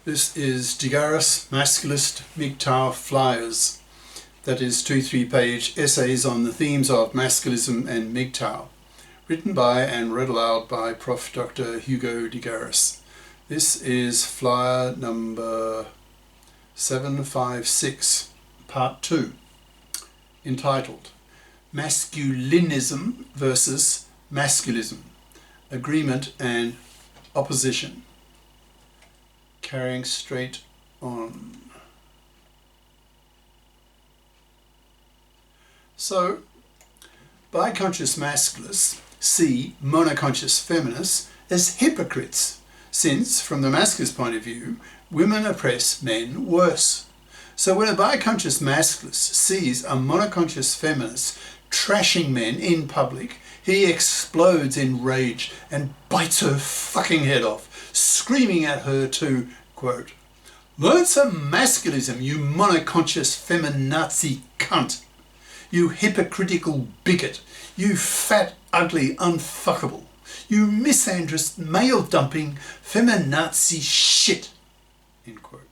This is Garis, Masculist, MGTOW flyers. That is 2-3 page essays on the themes of Masculism and MGTOW, written by and read aloud by Prof. Dr. Hugo de Garis. This is flyer number 756, part 2, entitled Masculinism versus Masculism, Agreement and Opposition. Carrying straight on. So, bi-conscious masculists see monoconscious feminists as hypocrites, since, from the masculist point of view, women oppress men worse. So when a bi-conscious masculist sees a monoconscious feminist trashing men in public, he explodes in rage and bites her fucking head off, screaming at her to, quote, "Learn some masculism, you monoconscious feminazi cunt. You hypocritical bigot. You fat, ugly, unfuckable. You misandrist, male-dumping, feminazi shit." End quote.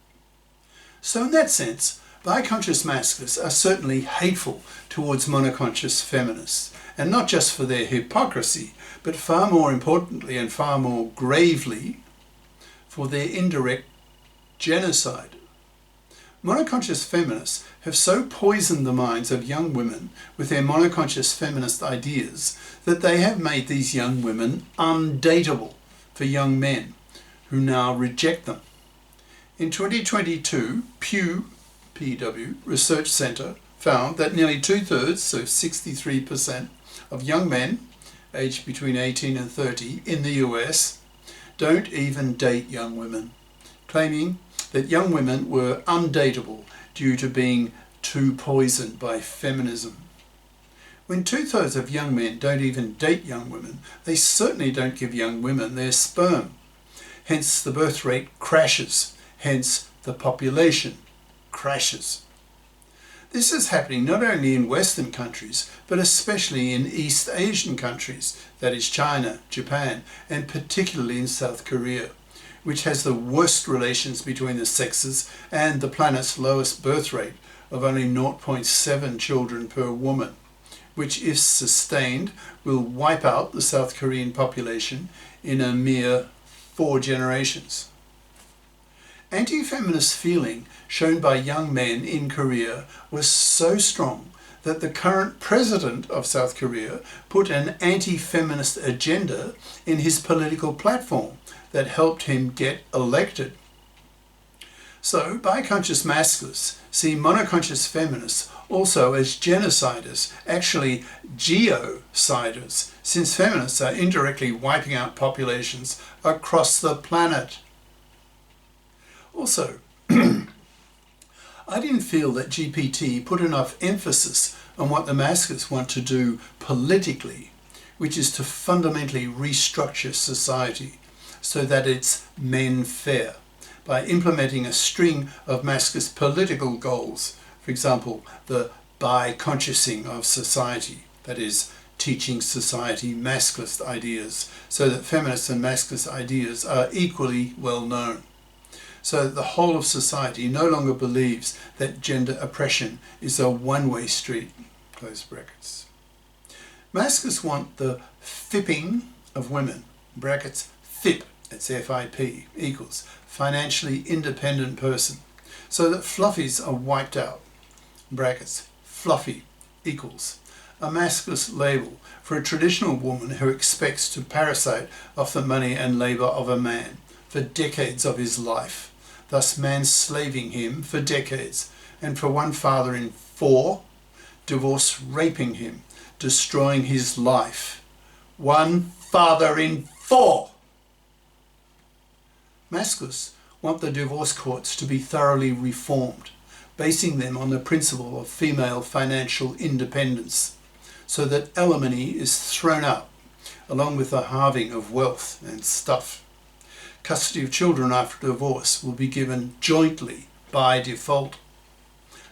So in that sense, bi-conscious masculists are certainly hateful towards monoconscious feminists, and not just for their hypocrisy, but far more importantly and far more gravely, for their indirect genocide. Monoconscious feminists have so poisoned the minds of young women with their monoconscious feminist ideas that they have made these young women undateable for young men who now reject them. In 2022, Pew Research Center found that nearly 2/3, so 63%, of young men aged between 18 and 30 in the US don't even date young women, claiming that young women were undateable due to being too poisoned by feminism. When 2/3 of young men don't even date young women, they certainly don't give young women their sperm. Hence the birth rate crashes, hence the population crashes. This is happening not only in Western countries, but especially in East Asian countries, that is China, Japan, and particularly in South Korea, which has the worst relations between the sexes and the planet's lowest birth rate of only 0.7 children per woman, which, if sustained, will wipe out the South Korean population in a mere 4 generations. Anti-feminist feeling shown by young men in Korea was so strong that the current president of South Korea put an anti-feminist agenda in his political platform that helped him get elected. So, bi-conscious masculists see monoconscious feminists also as genociders, actually geociders, since feminists are indirectly wiping out populations across the planet. Also, I didn't feel that GPT put enough emphasis on what the masculists want to do politically, which is to fundamentally restructure society so that it's men fair, by implementing a string of masculist political goals, for example, the bi-consciousing of society, that is, teaching society masculist ideas so that feminist and masculist ideas are equally well known, so that the whole of society no longer believes that gender oppression is a one-way street, close brackets. Masculists want the fipping of women, brackets, FIP, that's F-I-P, equals financially independent person, so that fluffies are wiped out, brackets, fluffy equals a masculist label for a traditional woman who expects to parasite off the money and labour of a man for decades of his life, thus manslaving him for decades, and for one father in 4, divorce raping him, destroying his life. One father in 4! Masculists want the divorce courts to be thoroughly reformed, basing them on the principle of female financial independence, so that alimony is thrown out, along with the halving of wealth and stuff. Custody of children after divorce will be given jointly by default.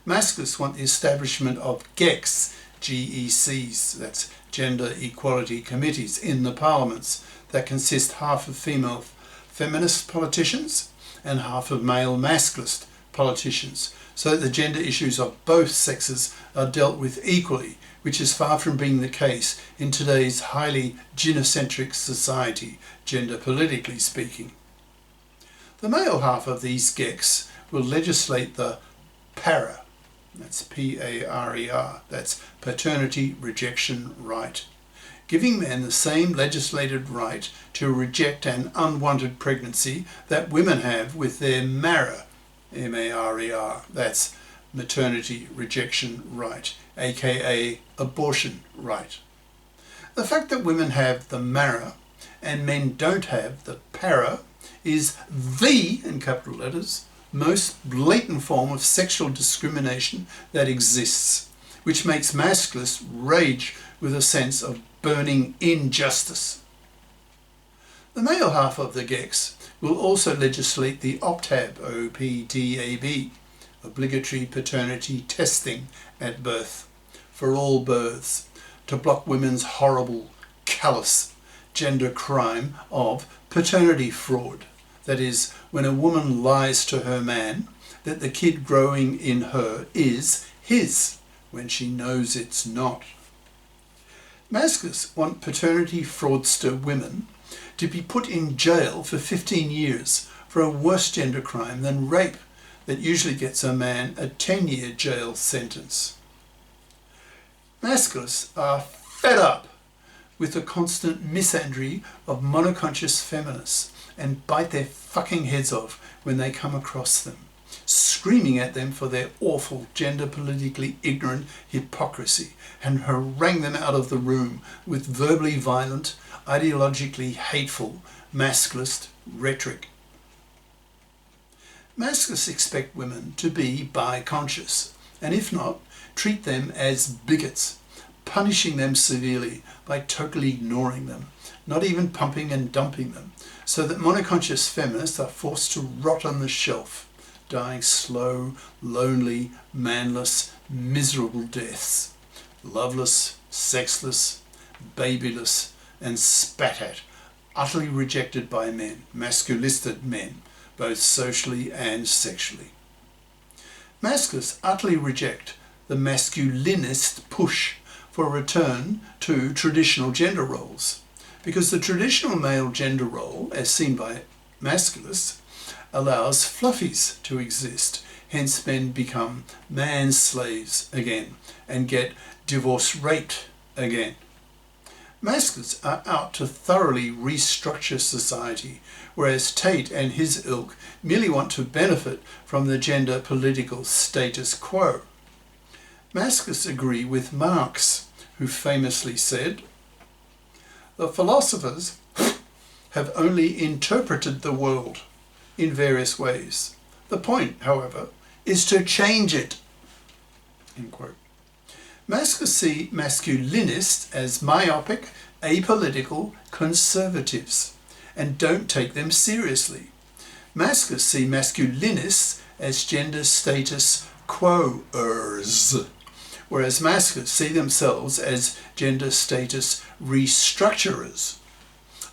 Masculists want the establishment of GECs, GECs, that's Gender Equality Committees, in the parliaments that consist half of female feminist politicians and half of male masculist politicians, so that the gender issues of both sexes are dealt with equally, which is far from being the case in today's highly gynocentric society, gender politically speaking. The male half of these GECs will legislate the PARER, that's P-A-R-E-R, that's paternity rejection right, giving men the same legislated right to reject an unwanted pregnancy that women have with their MARER, M-A-R-E-R, that's maternity rejection right, aka abortion right. The fact that women have the MARER and men don't have the PARER is the, in capital letters, most blatant form of sexual discrimination that exists, which makes masculists rage with a sense of burning injustice. The male half of the GECs will also legislate the OPTAB, O-P-T-A-B, obligatory paternity testing at birth, for all births, to block women's horrible, callous gender crime of paternity fraud. That is, when a woman lies to her man that the kid growing in her is his, when she knows it's not. Masculists want paternity fraudster women to be put in jail for 15 years for a worse gender crime than rape that usually gets a man a 10-year jail sentence. Masculists are fed up with the constant misandry of monoconscious feminists and bite their fucking heads off when they come across them, screaming at them for their awful gender politically ignorant hypocrisy, and harangue them out of the room with verbally violent, ideologically hateful masculist rhetoric. Masculists expect women to be bi-conscious, and if not, treat them as bigots, punishing them severely by totally ignoring them, not even pumping and dumping them, so that monoconscious feminists are forced to rot on the shelf, dying slow, lonely, manless, miserable deaths, loveless, sexless, babyless, and spat at, utterly rejected by men, masculisted men, both socially and sexually. Masculists utterly reject the masculinist push for a return to traditional gender roles, because the traditional male gender role, as seen by masculists, allows fluffies to exist. Hence men become man-slaves again and get divorce-raped again. Masculists are out to thoroughly restructure society, whereas Tate and his ilk merely want to benefit from the gender political status quo. Masculists agree with Marx, who famously said, "The philosophers have only interpreted the world in various ways. The point, however, is to change it." End quote. Masculists see masculinists as myopic, apolitical conservatives and don't take them seriously. Masculists see masculinists as gender status quoers, whereas masculists see themselves as gender status restructurers,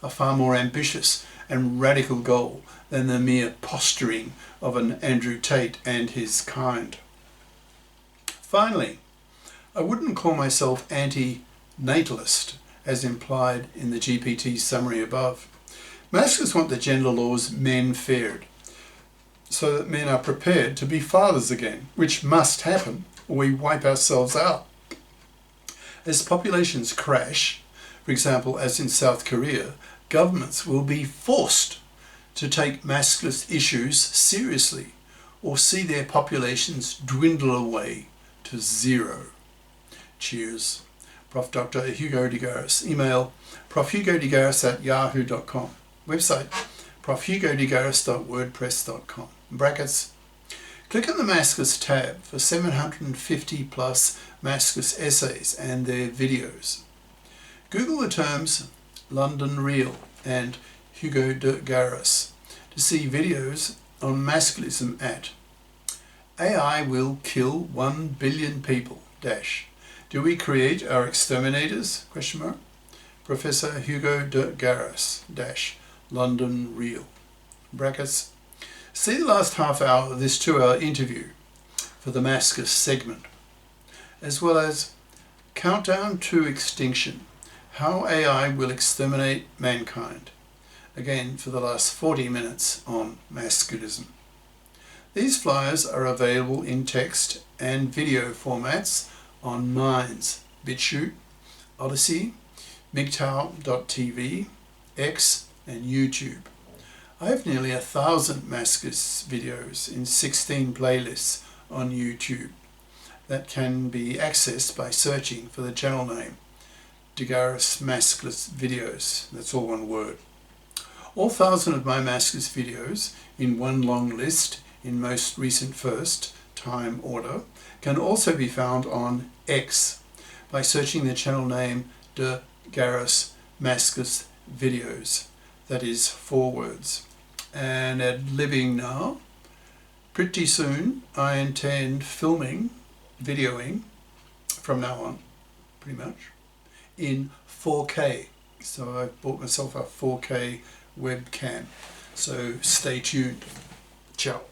a far more ambitious and radical goal than the mere posturing of an Andrew Tate and his kind. Finally, I wouldn't call myself anti-natalist, as implied in the GPT summary above. Masculists want the gender laws men feared, so that men are prepared to be fathers again, which must happen or we wipe ourselves out. As populations crash, for example, as in South Korea, governments will be forced to take masculist issues seriously or see their populations dwindle away to zero. Cheers. Prof. Dr. Hugo de Garis. Email profhugodegaris@yahoo.com. Website profhugodegaris.wordpress.com. Brackets. Click on the Masculist tab for 750 plus Masculist essays and their videos. Google the terms London Real and Hugo de Garis to see videos on Masculism at AI will kill 1 billion people. Do we create our exterminators? Professor Hugo de Garis. London Real. Brackets. See the last half hour of this 2-hour interview for the Masculist segment, as well as Countdown to Extinction, How AI Will Exterminate Mankind, again for the last 40 minutes on Masculism. These flyers are available in text and video formats on Minds, BitChute, Odyssey, MGTOW.tv, X and YouTube. I have nearly 1,000 Masculist videos in 16 playlists on YouTube that can be accessed by searching for the channel name Garis Masculist Videos. That's all one word. All 1,000 of my Masculist videos in one long list in most recent first time order can also be found on X by searching the channel name Garis Masculist Videos. That is 4 words. And at living now, pretty soon I intend videoing from now on, pretty much, in 4K. So I bought myself a 4K webcam. So stay tuned. Ciao.